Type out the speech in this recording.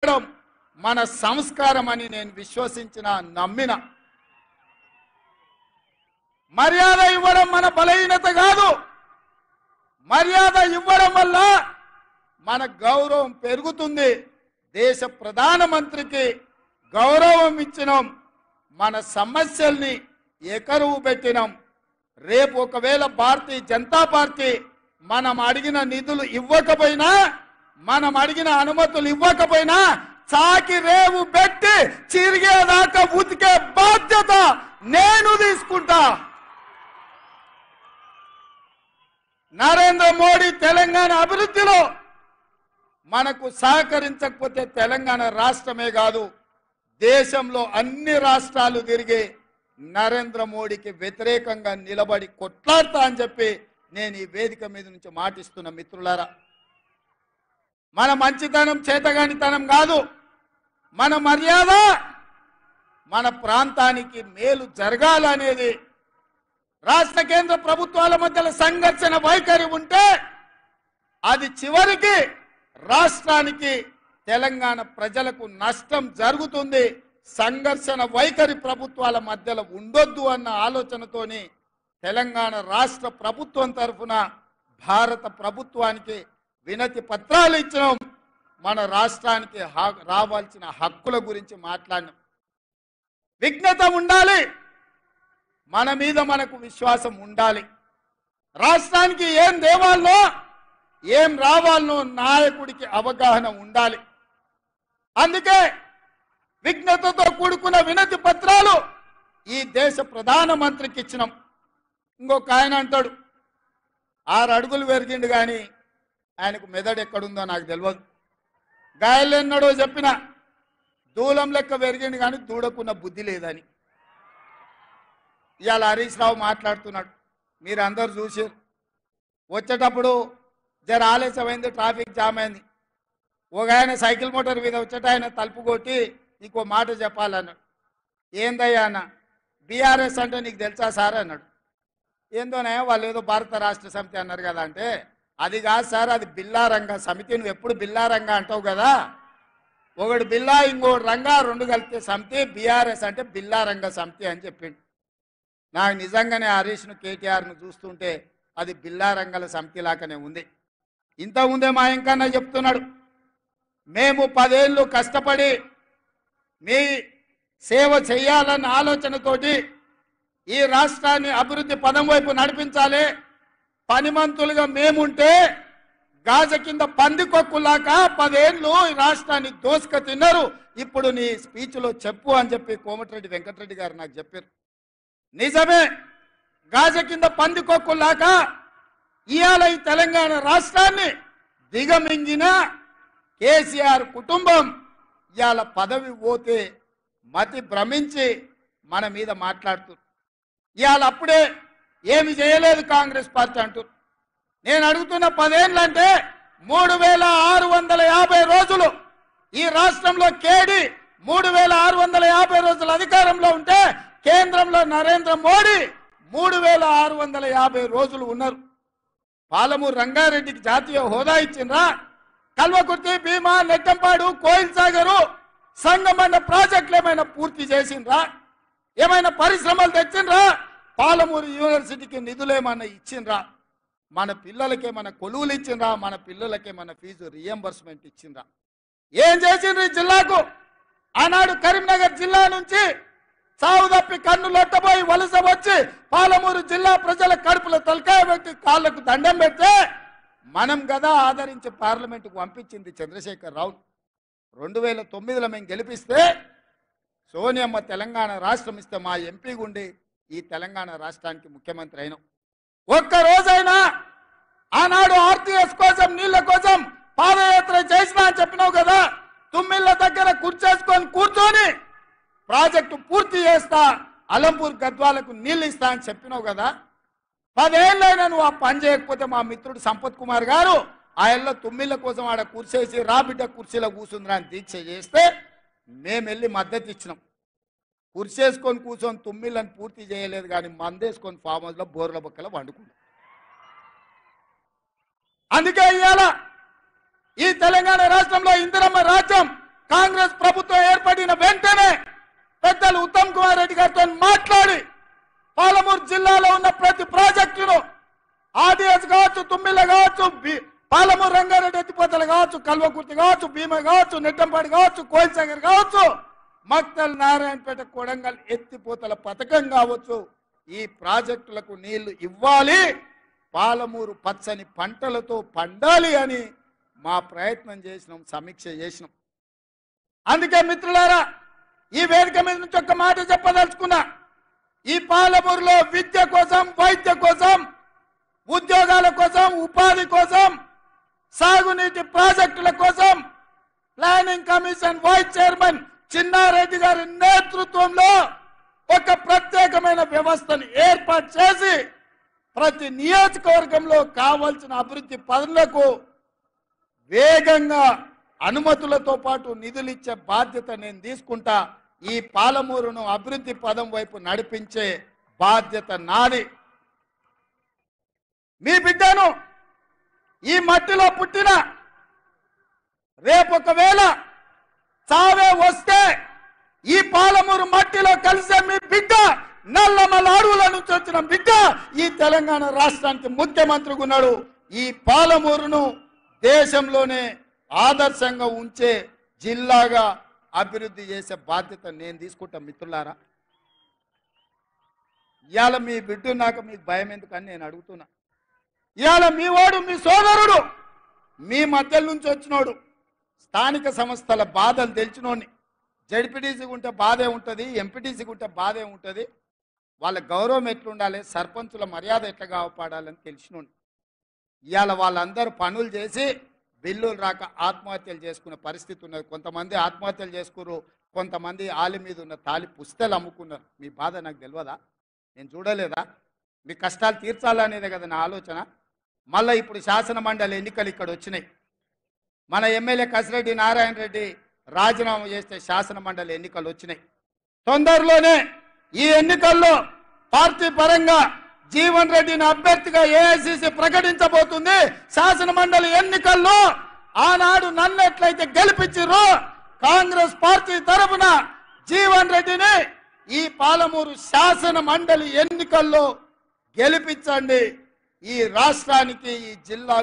మన సంస్కారం అని నేను విశ్వసించిన నమ్మిన. మర్యాద ఇవ్వడం మన బలహీనత కాదు. మర్యాద ఇవ్వడం వల్ల మన గౌరవం పెరుగుతుంది. దేశ ప్రధానమంత్రికి గౌరవం ఇచ్చినాం, మన సమస్యల్ని ఏకరువు పెట్టినాం. రేపు ఒకవేళ భారతీయ జనతా పార్టీ మనం అడిగిన నిధులు ఇవ్వకపోయినా, మనం అడిగిన అనుమతులు ఇవ్వకపోయినా చాకి రేవు పెట్టి చిరిగేదాకా ఉతికే బాధ్యత నేను తీసుకుంటా. నరేంద్ర మోడీ తెలంగాణ అభివృద్ధిలో మనకు సహకరించకపోతే తెలంగాణ రాష్ట్రమే కాదు, దేశంలో అన్ని రాష్ట్రాలు తిరిగి నరేంద్ర మోడీకి వ్యతిరేకంగా నిలబడి కొట్లాడతా అని చెప్పి నేను ఈ వేదిక మీద నుంచి మాటిస్తున్న మిత్రులారా. మన మంచితనం చేతగానితనం కాదు, మన మర్యాద మన ప్రాంతానికి మేలు జరగాలనేది. రాష్ట్ర కేంద్ర ప్రభుత్వాల మధ్యలో సంఘర్షణ వైఖరి ఉంటే అది చివరికి రాష్ట్రానికి తెలంగాణ ప్రజలకు నష్టం జరుగుతుంది. సంఘర్షణ వైఖరి ప్రభుత్వాల మధ్యలో ఉండొద్దు అన్న ఆలోచనతోని తెలంగాణ రాష్ట్ర ప్రభుత్వం తరఫున భారత ప్రభుత్వానికి వినతి పత్రాలు ఇచ్చినాం. మన రాష్ట్రానికి రావాల్సిన హక్కుల గురించి మాట్లాడినాం. విజ్ఞత ఉండాలి, మన మీద మనకు విశ్వాసం ఉండాలి. రాష్ట్రానికి ఏం దేవాలనో ఏం రావాలనో నాయకుడికి అవగాహన ఉండాలి. అందుకే విజ్ఞతతో కూడుకున్న వినతి పత్రాలు ఈ దేశ ప్రధానమంత్రికి ఇచ్చినాం. ఇంకొక ఆయన అంటాడు 6 అడుగులు పెరిగిండు కానీ ఆయనకు మెదడు ఎక్కడుందో నాకు తెలియదు. గాయలు ఎన్నడో చెప్పిన దూలం లెక్క పెరిగిండు కానీ దూడకున్న బుద్ధి లేదని. ఇవాళ హరీష్ రావు మాట్లాడుతున్నాడు, మీరు అందరు చూసారు. వచ్చేటప్పుడు జర ఆలస్యమైంది, ట్రాఫిక్ జామ్ అయింది. ఒక ఆయన సైకిల్ మోటార్ మీద వచ్చేట ఆయన తలుపు కొట్టి నీకో మాట చెప్పాలన్నాడు. ఏందయ్యా అన్న, బీఆర్ఎస్ అంటే నీకు తెలుసా సార్ అన్నాడు. ఏందోనే వాళ్ళు ఏదో భారత రాష్ట్ర సమితి అన్నారు కదా అంటే, అది కాదు సార్, అది బిల్లా రంగ సమితి. నువ్వు ఎప్పుడు బిల్లా రంగ అంటావు కదా, ఒకటి బిల్లా ఇంకోటి రంగా, 2 కలిపితే సమితి. బీఆర్ఎస్ అంటే బిల్లా రంగ సమితి అని చెప్పిండు. నాకు నిజంగానే హరీష్ను కేటీఆర్ను చూస్తుంటే అది బిల్లా రంగాల సమితి లాగానే ఉంది. ఇంతకుముందే మా ఇంకన్నా చెప్తున్నాడు, మేము 10 ఏళ్ళు కష్టపడి మీ సేవ చేయాలన్న ఆలోచనతోటి ఈ రాష్ట్రాన్ని అభివృద్ధి పదం వైపు నడిపించాలి. పనిమంతులుగా మేముంటే గాజ కింద పందికొక్కులాగా 10 ఏళ్ళు ఈ రాష్ట్రాన్ని దోసుక తిన్నారు. ఇప్పుడు నీ స్పీచ్లో చెప్పు అని చెప్పి కోమటిరెడ్డి వెంకటరెడ్డి గారు నాకు చెప్పారు. నిజమే, గాజ కింద పందికొక్కులాగా ఇవాళ ఈ తెలంగాణ రాష్ట్రాన్ని దిగమింగిన కేసీఆర్ కుటుంబం ఇవాళ పదవి పోతే మతి భ్రమించి మన మీద మాట్లాడుతున్నారు. ఇవాళ అప్పుడే ఏమి చేయలేదు కాంగ్రెస్ పార్టీ అంటూ. నేను అడుగుతున్న 10 ఏళ్ళు అంటే 3650 రోజులు ఈ రాష్ట్రంలో కేడి 3650 రోజులు అధికారంలో ఉంటే కేంద్రంలో నరేంద్ర మోడీ 3650 రోజులు ఉన్నారు. పాలమూరు రంగారెడ్డికి జాతీయ హోదా ఇచ్చిండ్రా? కల్వకుర్తి, భీమా, నెట్టంపాడు, కోయిల్ సాగరు, సంగమన్న ప్రాజెక్టులు ఏమైనా పూర్తి చేసిండ్రా? ఏమైనా పరిశ్రమలు తెచ్చిండ్రా? పాలమూరు యూనివర్సిటీకి నిధులు ఏమన్నా ఇచ్చిండ్రా? మన పిల్లలకేమైనా కొలువులు ఇచ్చిండ్రా? మన పిల్లలకేమైనా ఫీజు రియంబర్స్మెంట్ ఇచ్చిండ్రా? ఏం చేసిండ్రు ఈ జిల్లాకు? ఆనాడు కరీంనగర్ జిల్లా నుంచి సాగు తప్పి కన్ను లొట్టబోయి వలస వచ్చి పాలమూరు జిల్లా ప్రజల కడుపులో తలకాయ పెట్టి కాళ్లకు దండం పెడితే మనం కదా ఆదరించి పార్లమెంటుకు పంపించింది చంద్రశేఖర్ రావు. 2009లో మేము గెలిపిస్తే సోనియమ్మ తెలంగాణ రాష్ట్రం ఇస్తే మా ఎంపీ గుండి ఈ తెలంగాణ రాష్ట్రానికి ముఖ్యమంత్రి అయినాం. ఒక్క రోజైనా ఆనాడు ఆర్టీఎస్ కోసం నీళ్ల కోసం పాదయాత్ర చేసినా అని చెప్పినావు కదా. తుమ్మిళ్ళ దగ్గర కూర్చేసుకొని కూర్చొని ప్రాజెక్టు పూర్తి చేస్తా, అలంపూర్ గద్వాలకు నీళ్ళు ఇస్తా అని చెప్పినావు కదా. 10 ఏళ్ళైనా నువ్వు ఆ పని చేయకపోతే మా మిత్రుడు సంపత్ కుమార్ గారు ఆయనలో తుమ్మిళ్ళ కోసం ఆడ కూర్చేసి రాబిడ్డ కుర్చీలో కూర్చుందిరా అని దీక్ష చేస్తే మేము వెళ్ళి మద్దతు ఇచ్చినాం. కుర్చేసుకొని కూర్చొని తుమ్మిళ్ళని పూర్తి చేయలేదు కానీ మందేసుకొని ఫామ్ హౌస్లో బోర్ల బొక్కలో వండుకున్నాం. అందుకే ఇవాళ ఈ తెలంగాణ రాష్ట్రంలో ఇందిరమ్మ రాజ్యం కాంగ్రెస్ ప్రభుత్వం ఏర్పడిన వెంటనే పెద్దలు ఉత్తమ్ కుమార్ రెడ్డి గారితో మాట్లాడి పాలమూరు జిల్లాలో ఉన్న ప్రతి ప్రాజెక్టును ఆర్డీఎస్ కావచ్చు, తుమ్మిళ్ళ కావచ్చు, పాలమూరు రంగారెడ్డి ఎత్తిపోతలు కావచ్చు, కల్వకుర్తి కావచ్చు, భీమ కావచ్చు, నెట్టంపాడి కావచ్చు, కోయిల్సాగర్ కావచ్చు, మక్తల్ నారాయణపేట కొడంగల్ ఎత్తిపోతల పథకం కావచ్చు, ఈ ప్రాజెక్టులకు నీళ్లు ఇవ్వాలి, పాలమూరు పచ్చని పంటలతో పండాలి అని మా ప్రయత్నం చేసినాం, సమీక్ష చేసినాం. అందుకే మిత్రులారా, ఈ వేదిక మీద నుంచి ఒక్క మాట చెప్పదలుచుకున్నా. ఈ పాలమూరులో విద్య కోసం, వైద్య కోసం, ఉద్యోగాల కోసం, ఉపాధి కోసం, సాగునీటి ప్రాజెక్టుల కోసం planning commission vice chairman Chinnareddy గారి నేతృత్వంలో ఒక ప్రత్యేకమైన వ్యవస్థను ఏర్పాటు చేసి ప్రతి నియోజకవర్గంలో కావాల్సిన అభివృద్ధి పనులకు వేగంగా అనుమతులతో పాటు నిధులు ఇచ్చే బాధ్యత నేను తీసుకుంటా. ఈ పాలమూరును అభివృద్ధి పదం వైపు నడిపించే బాధ్యత నాది. మీ బిడ్డను ఈ మట్టిలో పుట్టిన రేపు ఒకవేళ చావే వస్తే ఈ పాలమూరు మట్టిలో కలిసే మీ బిడ్డ, నల్లమల అడవుల నుంచి వచ్చిన బిడ్డ ఈ తెలంగాణ రాష్ట్రానికి ముఖ్యమంత్రిగా ఉన్నాడు. ఈ పాలమూరును దేశంలోనే ఆదర్శంగా ఉంచే జిల్లాగా అభివృద్ధి చేసే బాధ్యత నేను తీసుకుంటా. మిత్రులారా, ఇవాళ మీ బిడ్డ నాకు మీకు భయం ఎందుకని నేను అడుగుతున్నా. ఇవాళ మీ వాడు, మీ సోదరుడు, మీ మధ్య నుంచి వచ్చినోడు, స్థానిక సంస్థల బాధలు తెలిసినోడిని. జడ్పీటీసీకి ఉంటే బాధే ఉంటుంది, ఎంపీటీసీకి ఉంటే బాధే ఉంటుంది, వాళ్ళ గౌరవం ఎట్లుండాలి, సర్పంచుల మర్యాద ఎట్లా కాపాడాలని తెలిసినోడిని. ఇవాళ వాళ్ళందరూ పనులు చేసి బిల్లులు రాక ఆత్మహత్యలు చేసుకునే పరిస్థితి ఉన్నది. కొంతమంది ఆత్మహత్యలు చేసుకున్నారు, కొంతమంది ఆలి మీద ఉన్న తాలి పుస్తలు అమ్ముకున్నారు. మీ బాధ నాకు తెలియదా? నేను చూడలేదా? మీ కష్టాలు తీర్చాలనేదే కదా నా ఆలోచన. మళ్ళీ ఇప్పుడు శాసన మండలి ఎన్నికలు ఇక్కడ వచ్చినాయి. మన ఎమ్మెల్యే కసిరెడ్డి నారాయణ రెడ్డి రాజీనామా చేస్తే శాసన మండలి ఎన్నికలు వచ్చినాయి. తొందరలోనే ఈ ఎన్నికల్లో పార్టీ పరంగా జీవన్ రెడ్డిని అభ్యర్థిగా ఏఐసిసి ప్రకటించబోతుంది. శాసన మండలి ఎన్నికల్లో ఆనాడు నన్ను ఎట్లయితే గెలిపించారో కాంగ్రెస్ పార్టీ తరఫున జీవన్ రెడ్డిని ఈ పాలమూరు శాసన మండలి ఎన్నికల్లో గెలిపించండి. ఈ రాష్ట్రానికి, ఈ జిల్లా